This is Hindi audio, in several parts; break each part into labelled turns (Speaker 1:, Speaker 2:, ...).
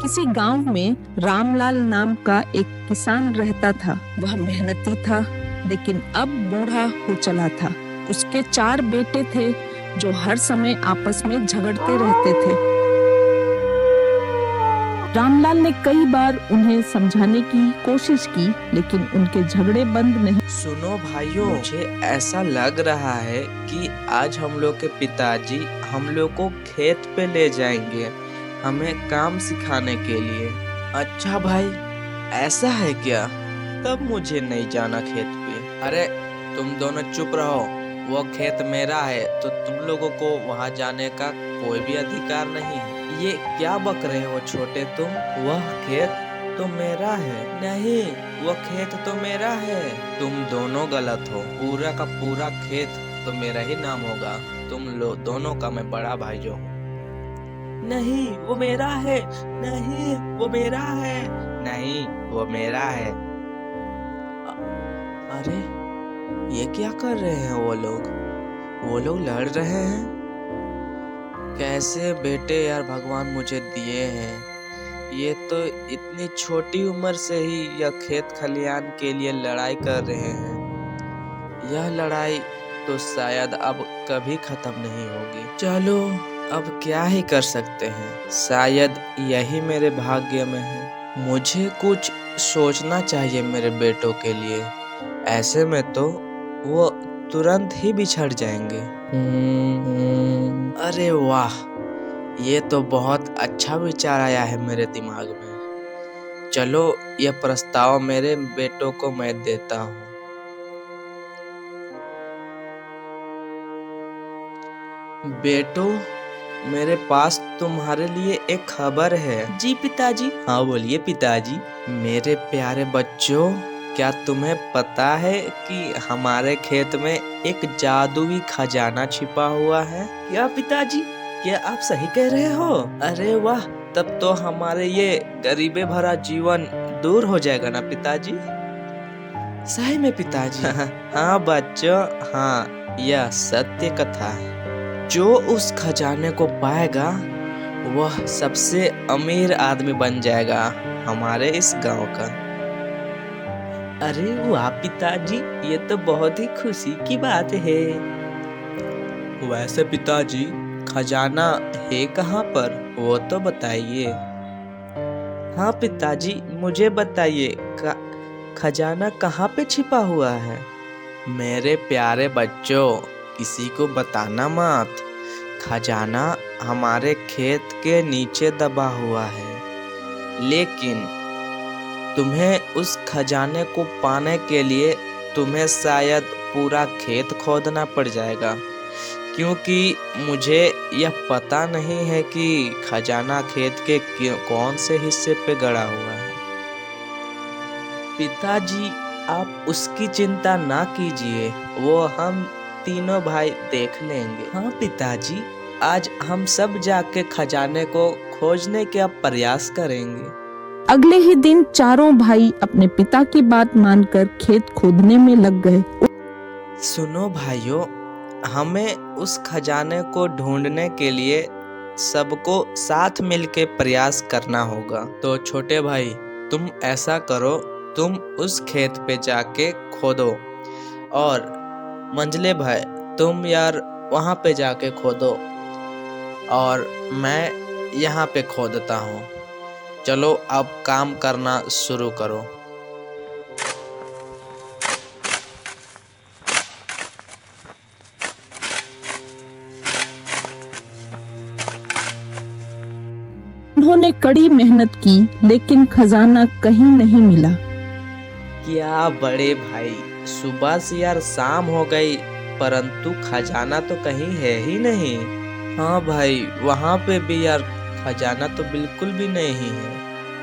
Speaker 1: किसी गांव में रामलाल नाम का एक किसान रहता था। वह मेहनती था, लेकिन अब बूढ़ा हो चला था। उसके 4 बेटे थे जो हर समय आपस में झगड़ते रहते थे। रामलाल ने कई बार उन्हें समझाने की कोशिश की, लेकिन उनके झगड़े बंद नहीं।
Speaker 2: सुनो भाइयों, मुझे ऐसा लग रहा है कि आज हम लोग के पिताजी हम लोग को खेत पे ले जाएंगे, हमें काम सिखाने के लिए। अच्छा भाई, ऐसा है क्या? तब मुझे नहीं जाना खेत पे। अरे तुम दोनों चुप रहो, वो खेत मेरा है तो तुम लोगों को वहां जाने का कोई भी अधिकार नहीं। ये क्या बक रहे हो छोटे तुम? वह खेत तो मेरा है। नहीं, वो खेत तो मेरा है। तुम दोनों गलत हो। पूरा का पूरा खेत तो मेरा ही नाम होगा। तुम लोग दोनों का मैं बड़ा भाई जो हूँ। नहीं, वो मेरा है। नहीं, वो मेरा है। नहीं, वो मेरा है। अरे ये क्या कर रहे हैं वो लोग? वो लोग लड़ रहे हैं। कैसे बेटे यार भगवान मुझे दिए हैं। ये तो इतनी छोटी उम्र से ही यह खेत खलियान के लिए लड़ाई कर रहे हैं। यह लड़ाई तो शायद अब कभी खत्म नहीं होगी। चलो अब क्या ही कर सकते हैं, शायद यही मेरे भाग्य में है। मुझे कुछ सोचना चाहिए मेरे बेटों के लिए, ऐसे में तो वो तुरंत ही बिछड़ जाएंगे। अरे वाह, ये तो बहुत अच्छा विचार आया है मेरे दिमाग में। चलो यह प्रस्ताव मेरे बेटों को मैं देता हूँ। बेटो, मेरे पास तुम्हारे लिए एक खबर है। जी पिताजी। हाँ बोलिए पिताजी। मेरे प्यारे बच्चों, क्या तुम्हें पता है कि हमारे खेत में एक जादुई खजाना छिपा हुआ है? क्या पिताजी, क्या आप सही कह रहे हो? अरे वाह, तब तो हमारे ये गरीबे भरा जीवन दूर हो जाएगा ना पिताजी? सही में पिताजी। हाँ बच्चों, हाँ, यह सत्य कथा है। जो उस खजाने को पाएगा वह सबसे अमीर आदमी बन जाएगा हमारे इस गांव का। अरे वाह पिताजी, ये तो बहुत ही खुशी की बात है। वैसे पिताजी, खजाना है कहाँ पर, वो तो बताइए। हाँ पिताजी, मुझे बताइए, खजाना कहाँ पे छिपा हुआ है? मेरे प्यारे बच्चों, किसी को बताना मत। खजाना हमारे खेत के नीचे दबा हुआ है, लेकिन तुम्हें उस खजाने को पाने के लिए तुम्हें शायद पूरा खेत खोदना पड़ जाएगा, क्योंकि मुझे यह पता नहीं है कि खजाना खेत के कौन से हिस्से पे गड़ा हुआ है। पिताजी, आप उसकी चिंता ना कीजिए, वो हम तीनों भाई देख लेंगे। हाँ पिताजी, आज हम सब जाके खजाने को खोजने का प्रयास करेंगे।
Speaker 1: अगले ही दिन चारों भाई अपने पिता की बात मानकर खेत खोदने में लग गए।
Speaker 2: सुनो भाइयों, हमें उस खजाने को ढूंढने के लिए सबको साथ मिलके प्रयास करना होगा। तो छोटे भाई, तुम ऐसा करो, तुम उस खेत पे जाके खोदो, और मंझले भाई तुम यार वहाँ पे जाके खोदो, और मैं यहाँ पे खोदता हूँ। चलो अब काम करना शुरू करो।
Speaker 1: उन्होंने कड़ी मेहनत की, लेकिन खजाना कहीं नहीं मिला।
Speaker 2: क्या बड़े भाई, सुबह से यार शाम हो गई, परंतु खजाना तो कहीं है ही नहीं। हाँ भाई, वहाँ पे भी यार खजाना तो बिल्कुल भी नहीं है।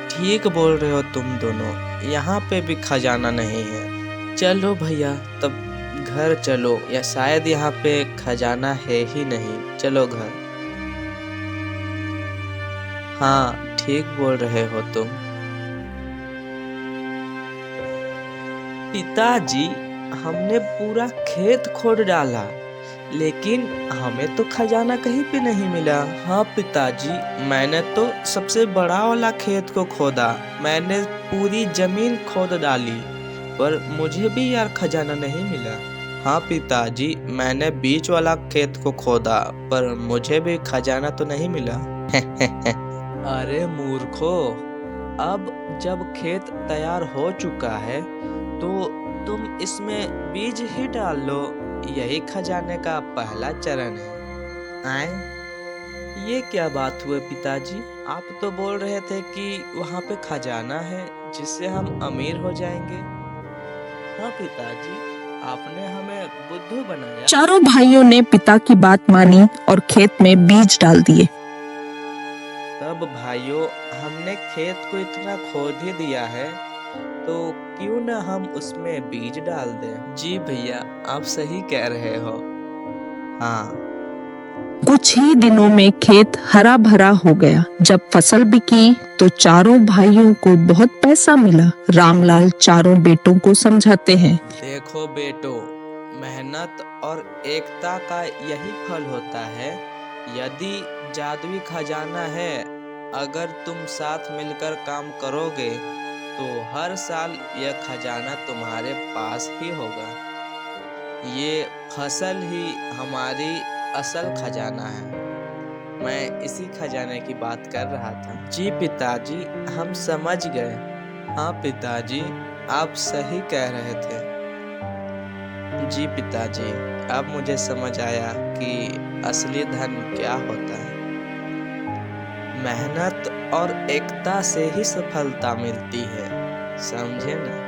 Speaker 2: ठीक बोल रहे हो तुम दोनों, यहाँ पे भी खजाना नहीं है। चलो भैया, तब घर चलो, या शायद यहाँ पे खजाना है ही नहीं। चलो घर। हाँ ठीक बोल रहे हो तुम। पिताजी, हमने पूरा खेत खोद डाला, लेकिन हमें तो खजाना कहीं पे नहीं मिला। हाँ पिताजी, मैंने तो सबसे बड़ा वाला खेत को खोदा, मैंने पूरी जमीन खोद डाली, पर मुझे भी यार खजाना नहीं मिला। हाँ पिताजी, मैंने बीच वाला खेत को खोदा, पर मुझे भी खजाना तो नहीं मिला। अरे मूर्खो, अब जब खेत तैयार हो चुका है तो तुम इसमें बीज ही डाल लो, यही खजाने का पहला चरण है। आए, ये क्या बात हुई पिताजी? आप तो बोल रहे थे कि वहाँ पे खजाना है जिससे हम अमीर हो जाएंगे। हाँ पिताजी, आपने हमें बुद्धू बनाया।
Speaker 1: चारों भाइयों ने पिता की बात मानी और खेत में बीज डाल दिए।
Speaker 2: तब भाइयों, हमने खेत को इतना खोद ही दिया है, तो क्यों न हम उसमें बीज डाल दें? जी भैया, आप सही कह रहे हो। हाँ।
Speaker 1: कुछ ही दिनों में खेत हरा भरा हो गया। जब फसल बिकी तो चारों भाइयों को बहुत पैसा मिला। रामलाल चारों बेटों को समझाते हैं।
Speaker 2: देखो बेटो, मेहनत और एकता का यही फल होता है। यदि जादुई खजाना है, अगर तुम साथ मिलकर काम करोगे तो हर साल यह खजाना तुम्हारे पास ही होगा। ये फसल ही हमारी असल खजाना है। मैं इसी खजाने की बात कर रहा था। जी पिताजी, हम समझ गए। हाँ पिताजी, आप सही कह रहे थे। जी पिताजी, अब मुझे समझ आया कि असली धन क्या होता है। मेहनत और एकता से ही सफलता मिलती है, समझे ना?